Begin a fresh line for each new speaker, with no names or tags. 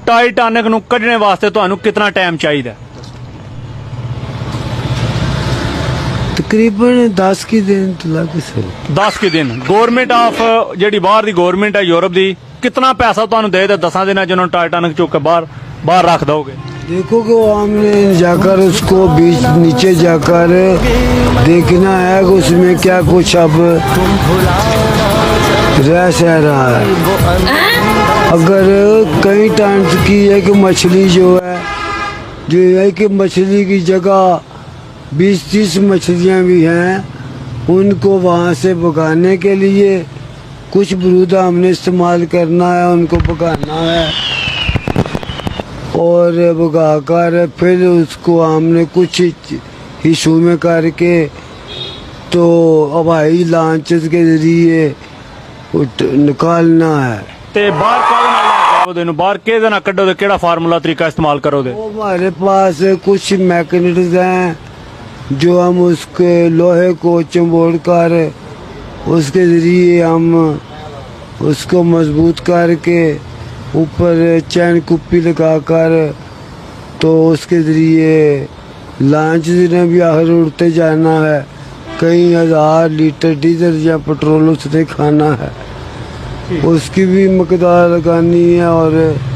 Titanic ਨੂੰ ਕੱਢਣੇ ਵਾਸਤੇ ਤੁਹਾਨੂੰ ਕਿੰਨਾ ਟਾਈਮ ਚਾਹੀਦਾ?
तकरीबन 10 की दिन तो लग सर
10 ਕੁ ਦਿਨ। ਗਵਰਨਮੈਂਟ ਆਫ ਜਿਹੜੀ ਬਾਹਰ ਦੀ ਗਵਰਨਮੈਂਟ ਹੈ ਯੂਰਪ ਦੀ, ਕਿੰਨਾ ਪੈਸਾ ਤੁਹਾਨੂੰ ਦੇ 10 ਦਿਨਾਂ ਜਿਹਨੂੰ ਟਾਈਟੈਨਿਕ ਚੁੱਕ ਕੇ ਬਾਹਰ ਰੱਖ दोगे?
देखो कि वो हमने जाकर उसको बीच नीचे जाकर देखना है कि उसमें क्या कुछ अब रह सह रहा है। अगर कई टाइम्स की है कि मछली जो है कि मछली की जगह 20-30 मछलियाँ भी हैं, उनको वहाँ से भगाने के लिए कुछ बरूदा हमने इस्तेमाल करना है, उनको भगाना है और भगा कर फिर उसको हमने कुछ हिस्सों में करके तो हवाई लॉन्चेस के जरिए निकालना है।
ਤੇ ਬਾਹਰ ਕਾਹਦੇ ਨਾਲ ਲੈ ਕੇ ਆਓਗੇ ਇਹਨੂੰ? ਬਾਹਰ ਕਿਹਦੇ ਨਾਲ ਕੱਢੋਗੇ? ਕਿਹੜਾ ਫਾਰਮੂਲਾ ਤਰੀਕਾ ਇਸਤੇਮਾਲ ਕਰੋਗੇ?
वो हमारे पास कुछ मैकेनिक्स हैं जो हम उसके लोहे को चंबोड़ कर उसके जरिए हम उसको मजबूत करके ऊपर चैन कुप्पी लगाकर तो उसके जरिए लॉन्च ने भी आखिर उड़ते जाना है। कई 1000 लीटर डीजल या पेट्रोल उसने खाना है, उसकी भी मकदार लगानी है और